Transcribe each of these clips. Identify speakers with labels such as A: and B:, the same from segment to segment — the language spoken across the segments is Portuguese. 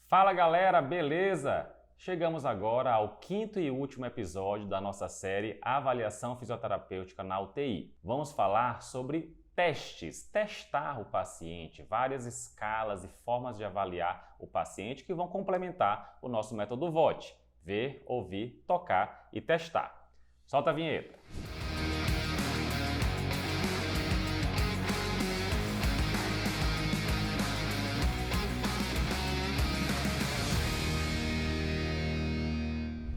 A: Fala galera, beleza? Chegamos agora ao quinto e último episódio da nossa série Avaliação Fisioterapêutica na UTI. Vamos falar sobre testes, testar o paciente, várias escalas e formas de avaliar o paciente que vão complementar o nosso método VOT: ver, ouvir, tocar e testar. Solta a vinheta!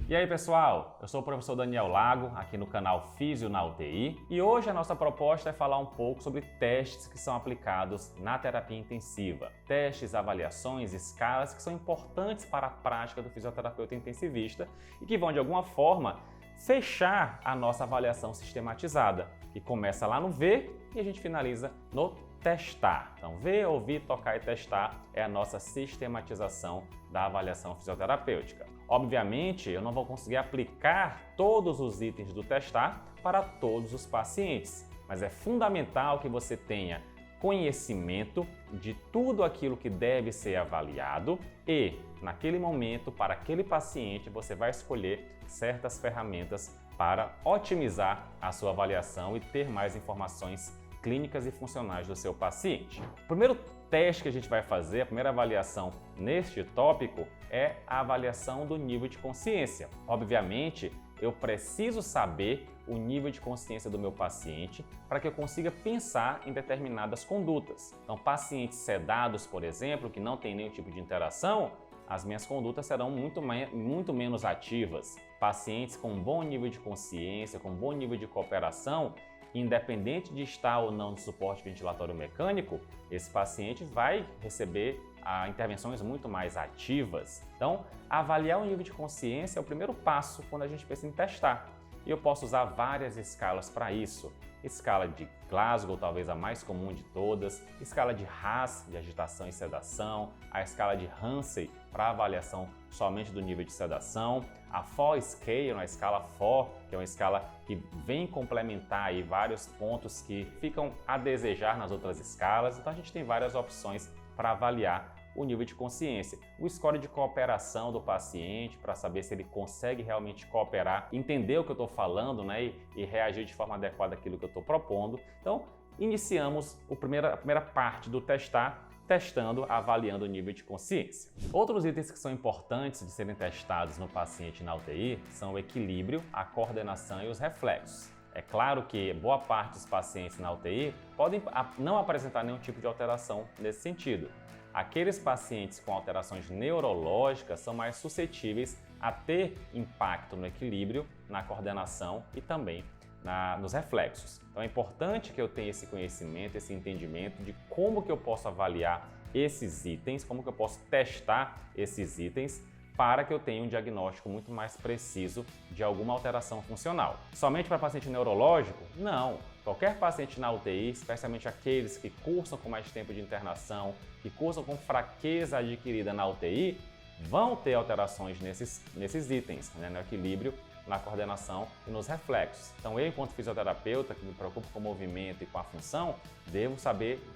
A: E aí pessoal, eu sou o professor Daniel Lago, aqui no canal Físio na UTI, e hoje a nossa proposta é falar um pouco sobre testes que são aplicados na terapia intensiva. Testes, avaliações, escalas que são importantes para a prática do fisioterapeuta intensivista e que vão de alguma forma fechar a nossa avaliação sistematizada, que começa lá no ver e a gente finaliza no testar. Então, ver, ouvir, tocar e testar é a nossa sistematização da avaliação fisioterapêutica. Obviamente, eu não vou conseguir aplicar todos os itens do testar para todos os pacientes, mas é fundamental que você tenha conhecimento de tudo aquilo que deve ser avaliado e, naquele momento, para aquele paciente, você vai escolher certas ferramentas para otimizar a sua avaliação e ter mais informações clínicas e funcionais do seu paciente. O primeiro teste que a gente vai fazer, a primeira avaliação neste tópico, é a avaliação do nível de consciência. Obviamente, eu preciso saber o nível de consciência do meu paciente para que eu consiga pensar em determinadas condutas. Então, pacientes sedados, por exemplo, que não têm nenhum tipo de interação, as minhas condutas serão muito menos ativas. Pacientes com bom nível de consciência, com bom nível de cooperação, independente de estar ou não no suporte ventilatório mecânico, esse paciente vai receber intervenções muito mais ativas. Então, avaliar o nível de consciência é o primeiro passo quando a gente pensa em testar. E eu posso usar várias escalas para isso. Escala de Glasgow, talvez a mais comum de todas, escala de Haas, de agitação e sedação, a escala de Hansen para avaliação somente do nível de sedação, a FOR Scale, a escala FOR, que é uma escala que vem complementar aí vários pontos que ficam a desejar nas outras escalas. Então a gente tem várias opções para avaliar o nível de consciência. O score de cooperação do paciente, para saber se ele consegue realmente cooperar, entender o que eu estou falando, né, e reagir de forma adequada àquilo que eu estou propondo. Então, iniciamos a primeira parte do testar, testando, avaliando o nível de consciência. Outros itens que são importantes de serem testados no paciente na UTI são o equilíbrio, a coordenação e os reflexos. É claro que boa parte dos pacientes na UTI podem não apresentar nenhum tipo de alteração nesse sentido. Aqueles pacientes com alterações neurológicas são mais suscetíveis a ter impacto no equilíbrio, na coordenação e também nos reflexos. Então é importante que eu tenha esse conhecimento, esse entendimento de como que eu posso avaliar esses itens, como que eu posso testar esses itens para que eu tenha um diagnóstico muito mais preciso de alguma alteração funcional. Somente para paciente neurológico? Não. Qualquer paciente na UTI, especialmente aqueles que cursam com mais tempo de internação, que cursam com fraqueza adquirida na UTI, vão ter alterações nesses itens, né, no equilíbrio, na coordenação e nos reflexos. Então eu, enquanto fisioterapeuta, que me preocupo com o movimento e com a função,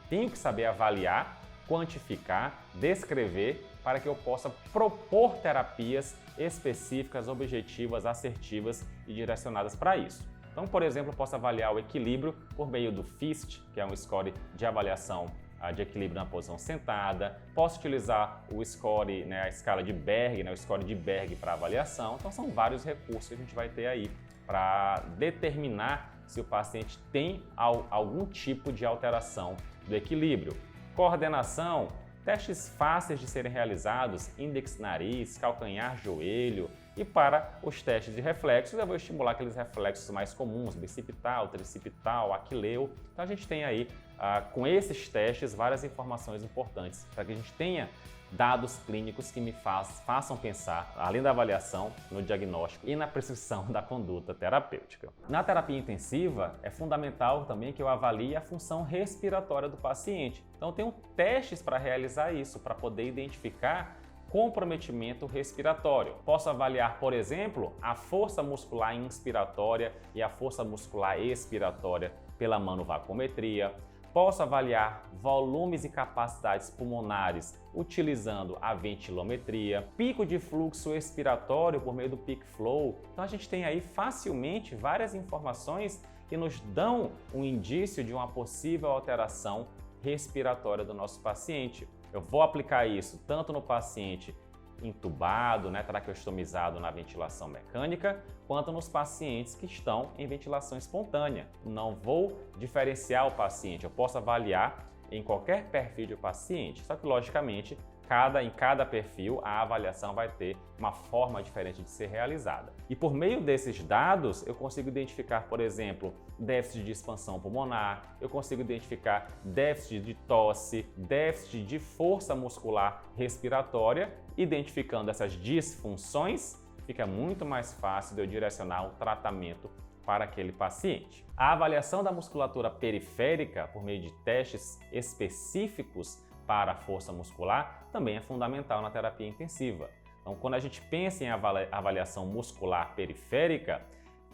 A: tenho que saber avaliar, quantificar, descrever, para que eu possa propor terapias específicas, objetivas, assertivas e direcionadas para isso. Então, por exemplo, eu posso avaliar o equilíbrio por meio do FIST, que é um score de avaliação de equilíbrio na posição sentada. Posso utilizar o score, né, a escala de Berg, né, o score de Berg para avaliação. Então, são vários recursos que a gente vai ter aí para determinar se o paciente tem algum tipo de alteração do equilíbrio. Coordenação, testes fáceis de serem realizados, índex nariz, calcanhar, joelho. E para os testes de reflexos, eu vou estimular aqueles reflexos mais comuns, bicipital, tricipital, aquileu. Então a gente tem aí, com esses testes, várias informações importantes para que a gente tenha dados clínicos que me façam pensar, além da avaliação, no diagnóstico e na prescrição da conduta terapêutica. Na terapia intensiva, é fundamental também que eu avalie a função respiratória do paciente. Então eu tenho testes para realizar isso, para poder identificar comprometimento respiratório. Posso avaliar, por exemplo, a força muscular inspiratória e a força muscular expiratória pela manovacometria. posso avaliar volumes e capacidades pulmonares utilizando a ventilometria, pico de fluxo expiratório por meio do peak flow. Então a gente tem aí facilmente várias informações que nos dão um indício de uma possível alteração respiratória do nosso paciente. Eu vou aplicar isso tanto no paciente entubado, traqueostomizado na ventilação mecânica, quanto nos pacientes que estão em ventilação espontânea. Não vou diferenciar o paciente, eu posso avaliar em qualquer perfil de paciente, só que logicamente em cada perfil a avaliação vai ter uma forma diferente de ser realizada. E por meio desses dados eu consigo identificar, por exemplo, déficit de expansão pulmonar, eu consigo identificar déficit de tosse, déficit de força muscular respiratória. Identificando essas disfunções, fica muito mais fácil de eu direcionar o tratamento para aquele paciente. A avaliação da musculatura periférica por meio de testes específicos para a força muscular também é fundamental na terapia intensiva. Então, quando a gente pensa em avaliação muscular periférica,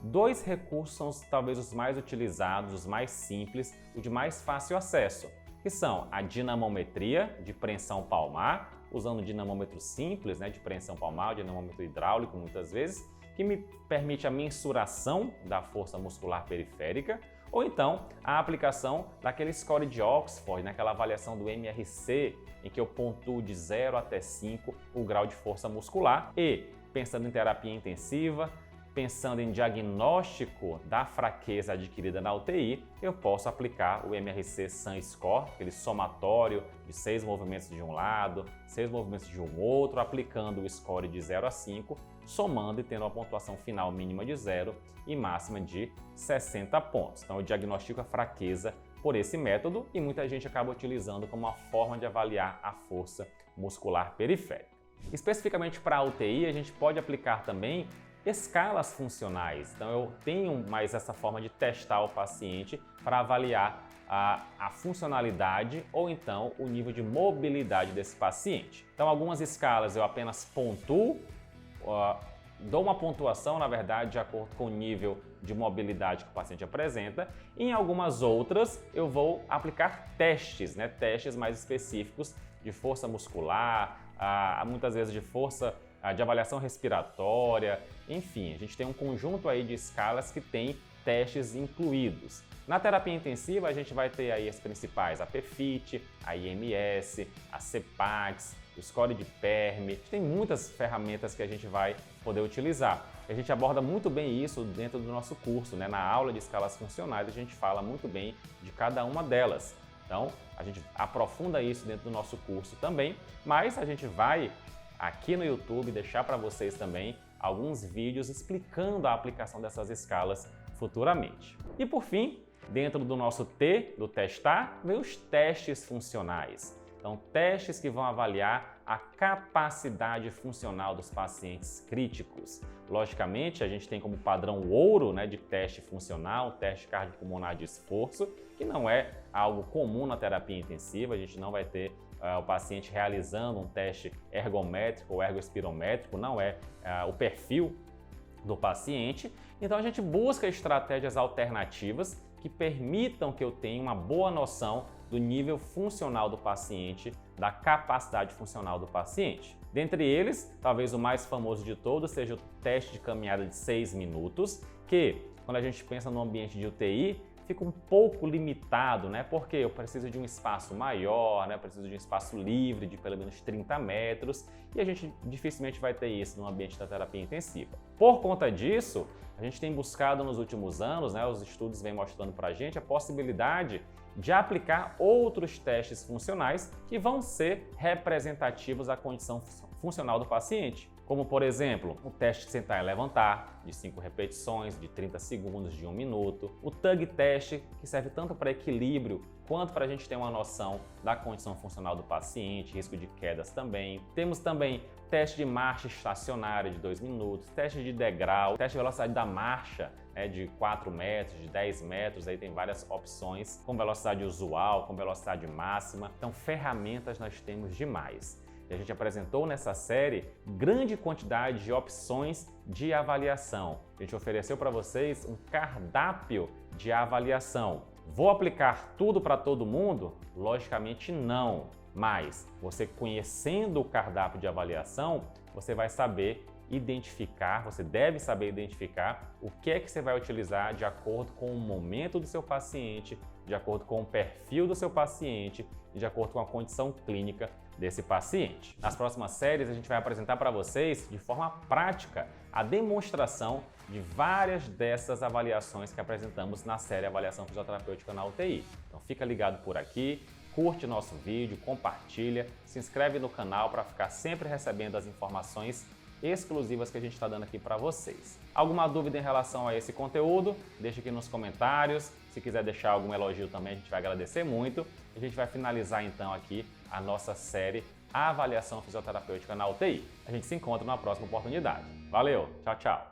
A: dois recursos são talvez os mais utilizados, os mais simples, o de mais fácil acesso, que são a dinamometria de preensão palmar, usando um dinamômetro simples, de preensão palmar, dinamômetro hidráulico muitas vezes, que me permite a mensuração da força muscular periférica, ou então a aplicação daquele score de Oxford, naquela avaliação do MRC, em que eu pontuo de 0 até 5 o grau de força muscular. E, pensando em terapia intensiva, pensando em diagnóstico da fraqueza adquirida na UTI, eu posso aplicar o MRC Sun Score, aquele somatório de 6 movimentos de um lado, 6 movimentos de um outro, aplicando o score de 0 a 5, somando e tendo uma pontuação final mínima de 0 e máxima de 60 pontos. Então eu diagnostico a fraqueza por esse método e muita gente acaba utilizando como uma forma de avaliar a força muscular periférica. Especificamente para a UTI, a gente pode aplicar também escalas funcionais. Então eu tenho mais essa forma de testar o paciente para avaliar a funcionalidade ou então o nível de mobilidade desse paciente. Então algumas escalas eu apenas pontuo, dou uma pontuação, na verdade, de acordo com o nível de mobilidade que o paciente apresenta. E em algumas outras eu vou aplicar testes, testes mais específicos de força muscular, muitas vezes de força de avaliação respiratória, enfim, a gente tem um conjunto aí de escalas que tem testes incluídos. Na terapia intensiva a gente vai ter aí as principais, a PFIT, a IMS, a CPACS, o score de PERM, tem muitas ferramentas que a gente vai poder utilizar. A gente aborda muito bem isso dentro do nosso curso, na aula de escalas funcionais a gente fala muito bem de cada uma delas. Então a gente aprofunda isso dentro do nosso curso também, mas a gente vai aqui no YouTube deixar para vocês também alguns vídeos explicando a aplicação dessas escalas futuramente. E por fim, dentro do nosso T, do testar, vem os testes funcionais. Então, testes que vão avaliar a capacidade funcional dos pacientes críticos. Logicamente, a gente tem como padrão ouro de teste funcional, um teste cardiopulmonar de esforço, que não é algo comum na terapia intensiva, a gente não vai ter o paciente realizando um teste ergométrico ou ergoespirométrico, não é o perfil do paciente. Então a gente busca estratégias alternativas que permitam que eu tenha uma boa noção do nível funcional do paciente, da capacidade funcional do paciente. Dentre eles, talvez o mais famoso de todos seja o teste de caminhada de 6 minutos, que quando a gente pensa no ambiente de UTI, fica um pouco limitado, porque eu preciso de um espaço maior, preciso de um espaço livre de pelo menos 30 metros e a gente dificilmente vai ter isso no ambiente da terapia intensiva. Por conta disso, a gente tem buscado nos últimos anos, os estudos vêm mostrando para a gente a possibilidade de aplicar outros testes funcionais que vão ser representativos da condição funcional do paciente. Como, por exemplo, o teste de sentar e levantar, de 5 repetições, de 30 segundos, de 1 minuto. O TUG teste, que serve tanto para equilíbrio quanto para a gente ter uma noção da condição funcional do paciente, risco de quedas também. Temos também teste de marcha estacionária de 2 minutos, teste de degrau, teste de velocidade da marcha, de 4 metros, de 10 metros, aí tem várias opções, com velocidade usual, com velocidade máxima. Então, ferramentas nós temos demais. A gente apresentou nessa série grande quantidade de opções de avaliação. A gente ofereceu para vocês um cardápio de avaliação, Vou aplicar tudo para todo mundo? Logicamente não, mas você conhecendo o cardápio de avaliação, você vai saber identificar, você deve saber identificar o que é que você vai utilizar de acordo com o momento do seu paciente, de acordo com o perfil do seu paciente e de acordo com a condição clínica desse paciente. Nas próximas séries, a gente vai apresentar para vocês, de forma prática, a demonstração de várias dessas avaliações que apresentamos na série Avaliação Fisioterapêutica na UTI. Então fica ligado por aqui, curte nosso vídeo, compartilha, se inscreve no canal para ficar sempre recebendo as informações exclusivas que a gente está dando aqui para vocês. Alguma dúvida em relação a esse conteúdo? Deixa aqui nos comentários. Se quiser deixar algum elogio também, a gente vai agradecer muito. A gente vai finalizar então aqui a nossa série Avaliação Fisioterapêutica na UTI. A gente se encontra na próxima oportunidade. Valeu, tchau, tchau!